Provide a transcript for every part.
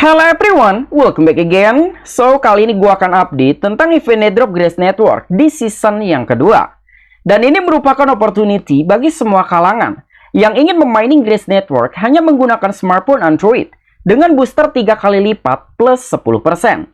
Hello everyone, welcome back again. So, kali ini gua akan update tentang event airdrop Grace Network di season yang kedua. Dan ini merupakan opportunity bagi semua kalangan yang ingin memining Grace Network hanya menggunakan smartphone Android dengan booster 3 kali lipat plus 10%.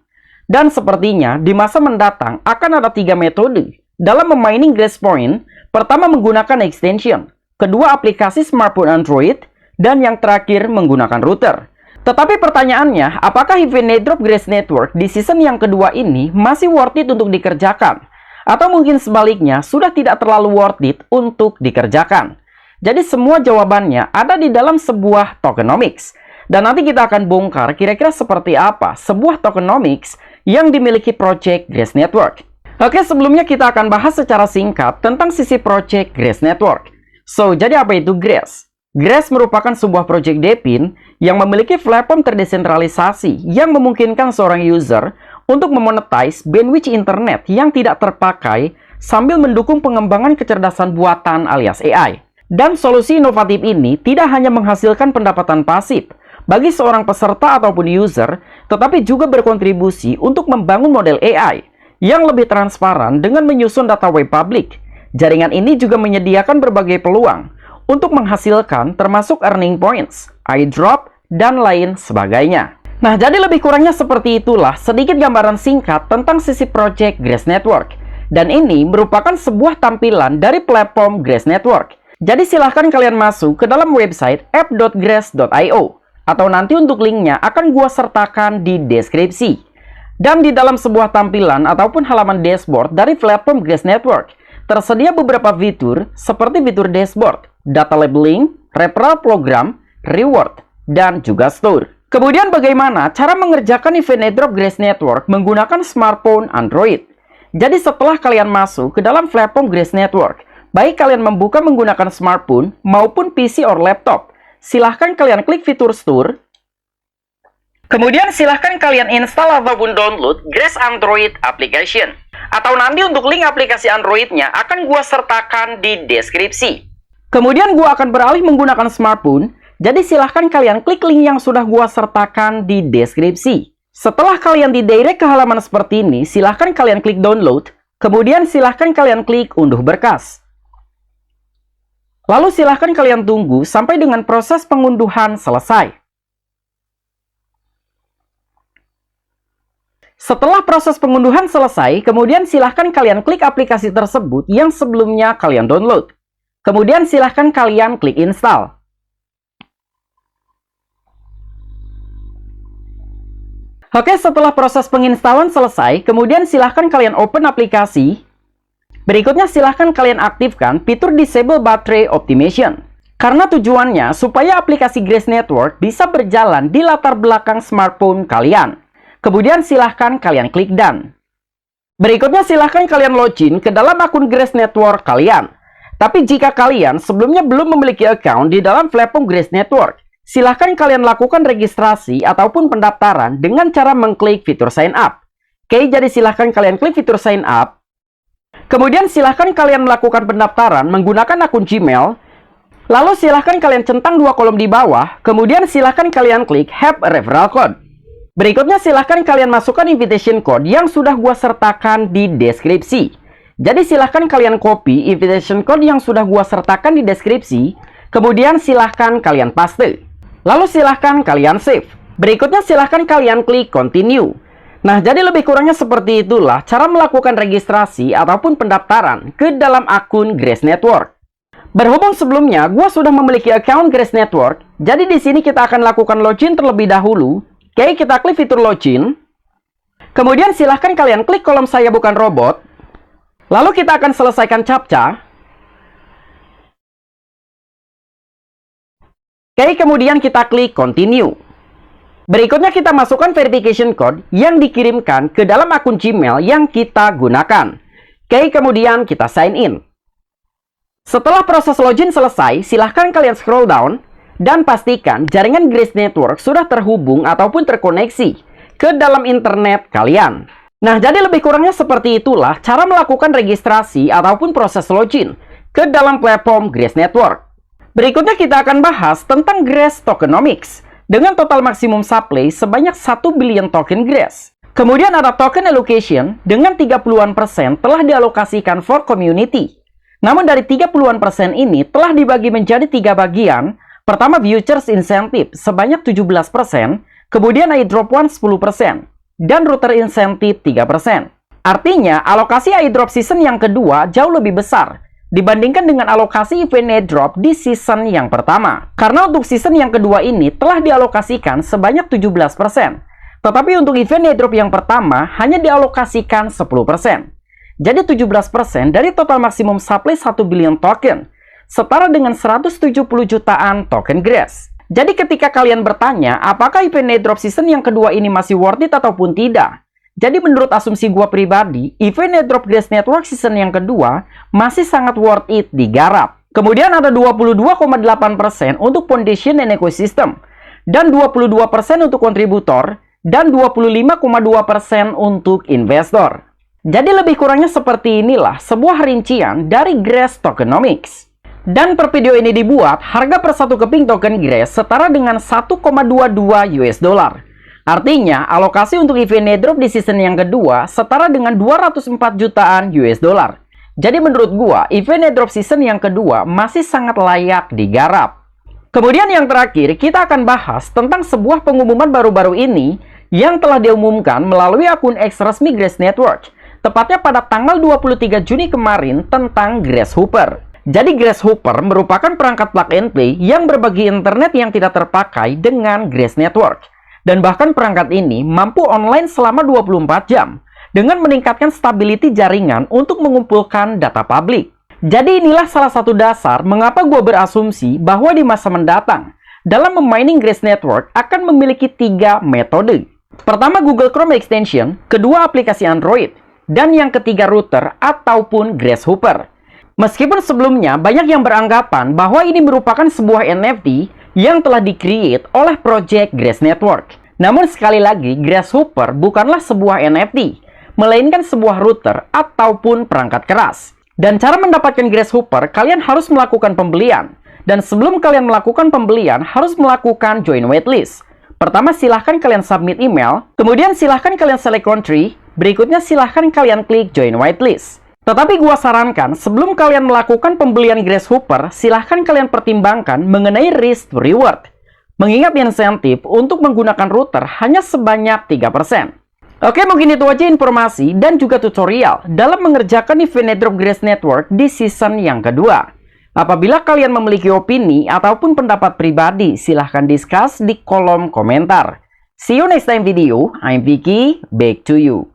Dan sepertinya di masa mendatang akan ada 3 metode dalam memining Grace Point. Pertama menggunakan extension, kedua aplikasi smartphone Android, dan yang terakhir menggunakan router. Tetapi pertanyaannya, apakah event airdrop Grace Network di season yang kedua ini masih worth it untuk dikerjakan? Atau mungkin sebaliknya, sudah tidak terlalu worth it untuk dikerjakan? Jadi semua jawabannya ada di dalam sebuah tokenomics. Dan nanti kita akan bongkar kira-kira seperti apa sebuah tokenomics yang dimiliki project Grace Network. Oke, sebelumnya kita akan bahas secara singkat tentang sisi project Grace Network. So, jadi apa itu Grace? Grace merupakan sebuah project DePIN yang memiliki platform terdesentralisasi yang memungkinkan seorang user untuk memonetize bandwidth internet yang tidak terpakai sambil mendukung pengembangan kecerdasan buatan alias AI. Dan solusi inovatif ini tidak hanya menghasilkan pendapatan pasif bagi seorang peserta ataupun user, tetapi juga berkontribusi untuk membangun model AI yang lebih transparan dengan menyusun data web public. Jaringan ini juga menyediakan berbagai peluang untuk menghasilkan termasuk earning points, airdrop, dan lain sebagainya. Nah, jadi lebih kurangnya seperti itulah sedikit gambaran singkat tentang sisi project Grace Network. Dan ini merupakan sebuah tampilan dari platform Grace Network. Jadi silahkan kalian masuk ke dalam website app.grace.io, atau nanti untuk linknya akan gua sertakan di deskripsi. Dan di dalam sebuah tampilan ataupun halaman dashboard dari platform Grace Network, tersedia beberapa fitur seperti fitur dashboard, data labeling, referral program, reward, dan juga store. Kemudian bagaimana cara mengerjakan event airdrop Grace Network menggunakan smartphone Android? Jadi setelah kalian masuk ke dalam platform Grace Network, baik kalian membuka menggunakan smartphone maupun PC or laptop, silahkan kalian klik fitur store. Kemudian silahkan kalian install ataupun download Grace Android application. Atau nanti untuk link aplikasi Androidnya akan gua sertakan di deskripsi. Kemudian gua akan beralih menggunakan smartphone, jadi silahkan kalian klik link yang sudah gua sertakan di deskripsi. Setelah kalian didirect ke halaman seperti ini, silahkan kalian klik download, kemudian silahkan kalian klik unduh berkas. Lalu silahkan kalian tunggu sampai dengan proses pengunduhan selesai. Setelah proses pengunduhan selesai, kemudian silahkan kalian klik aplikasi tersebut yang sebelumnya kalian download. Kemudian silahkan kalian klik install. Oke, setelah proses penginstalan selesai, kemudian silahkan kalian open aplikasi. Berikutnya silahkan kalian aktifkan fitur Disable Battery Optimization. Karena tujuannya supaya aplikasi Grace Network bisa berjalan di latar belakang smartphone kalian. Kemudian silahkan kalian klik Done. Berikutnya silahkan kalian login ke dalam akun Grace Network kalian. Tapi jika kalian sebelumnya belum memiliki account di dalam platform Grace Network, silahkan kalian lakukan registrasi ataupun pendaftaran dengan cara mengklik fitur sign up. Oke, jadi silahkan kalian klik fitur sign up. Kemudian silahkan kalian melakukan pendaftaran menggunakan akun Gmail. Lalu silahkan kalian centang 2 kolom di bawah. Kemudian silahkan kalian klik Have a Referral Code. Berikutnya silahkan kalian masukkan invitation code yang sudah gua sertakan di deskripsi. Jadi silahkan kalian copy invitation code yang sudah gua sertakan di deskripsi. Kemudian silahkan kalian paste. Lalu silahkan kalian save. Berikutnya silahkan kalian klik continue. Nah, jadi lebih kurangnya seperti itulah cara melakukan registrasi ataupun pendaftaran ke dalam akun Grace Network. Berhubung sebelumnya gua sudah memiliki account Grace Network, jadi di sini kita akan lakukan login terlebih dahulu. Oke, kita klik fitur login. Kemudian silahkan kalian klik kolom saya bukan robot. Lalu kita akan selesaikan CAPTCHA. Oke, kemudian kita klik continue. Berikutnya kita masukkan verification code yang dikirimkan ke dalam akun Gmail yang kita gunakan. Oke, kemudian kita sign in. Setelah proses login selesai, silahkan kalian scroll down dan pastikan jaringan Grace Network sudah terhubung ataupun terkoneksi ke dalam internet kalian. Nah, jadi lebih kurangnya seperti itulah cara melakukan registrasi ataupun proses login ke dalam platform Grace Network. Berikutnya kita akan bahas tentang Grace Tokenomics. dengan total maksimum supply sebanyak 1 billion token Grace. Kemudian ada token allocation dengan 30% telah dialokasikan for community. Namun dari 30% ini telah dibagi menjadi 3 bagian. Pertama, futures incentive sebanyak 17%, kemudian airdrop 10%, dan router incentive 3%. Artinya, alokasi airdrop season yang kedua jauh lebih besar dibandingkan dengan alokasi event airdrop di season yang pertama. Karena untuk season yang kedua ini telah dialokasikan sebanyak 17%. Tetapi untuk event airdrop yang pertama hanya dialokasikan 10%. Jadi 17% dari total maksimum supply 1 billion token, setara dengan 170 jutaan token Grace. Jadi ketika kalian bertanya, apakah event airdrop season yang kedua ini masih worth it ataupun tidak? Jadi menurut asumsi gua pribadi, event airdrop Grace Network season yang kedua masih sangat worth it digarap. Kemudian ada 22,8% untuk foundation dan ecosystem, dan 22% untuk kontributor, dan 25,2% untuk investor. Jadi lebih kurangnya seperti inilah sebuah rincian dari Grace Tokenomics. Dan per video ini dibuat, harga per satu keping token Grace setara dengan 1,22 US dollar. Artinya, alokasi untuk event airdrop di season yang kedua setara dengan 204 jutaan US dollar. Jadi menurut gua, event airdrop season yang kedua masih sangat layak digarap. Kemudian yang terakhir, kita akan bahas tentang sebuah pengumuman baru-baru ini yang telah diumumkan melalui akun X resmi Grace Network, tepatnya pada tanggal 23 Juni kemarin tentang Grace Hopper. Jadi Grace Hopper merupakan perangkat plug and play yang berbagi internet yang tidak terpakai dengan Grace Network. Dan bahkan perangkat ini mampu online selama 24 jam dengan meningkatkan stability jaringan untuk mengumpulkan data publik. Jadi inilah salah satu dasar mengapa gue berasumsi bahwa di masa mendatang dalam memining Grace Network akan memiliki 3 metode. Pertama, Google Chrome Extension, kedua aplikasi Android, dan yang ketiga router ataupun Grace Hopper. Meskipun sebelumnya banyak yang beranggapan bahwa ini merupakan sebuah NFT yang telah di-create oleh project Grace Network. Namun sekali lagi, Grace Hopper bukanlah sebuah NFT, melainkan sebuah router ataupun perangkat keras. Dan cara mendapatkan Grace Hopper, kalian harus melakukan pembelian. Dan sebelum kalian melakukan pembelian, harus melakukan join waitlist. Pertama, silahkan kalian submit email, kemudian silahkan kalian select country, berikutnya silahkan kalian klik join waitlist. Tetapi gua sarankan, sebelum kalian melakukan pembelian Grace Hopper, silahkan kalian pertimbangkan mengenai risk to reward. Mengingat insentif untuk menggunakan router hanya sebanyak 3%. Oke, mungkin itu aja informasi dan juga tutorial dalam mengerjakan event airdrop Grace Network di season yang kedua. Apabila kalian memiliki opini ataupun pendapat pribadi, silahkan discuss di kolom komentar. See you next time video. I'm Vicky, back to you.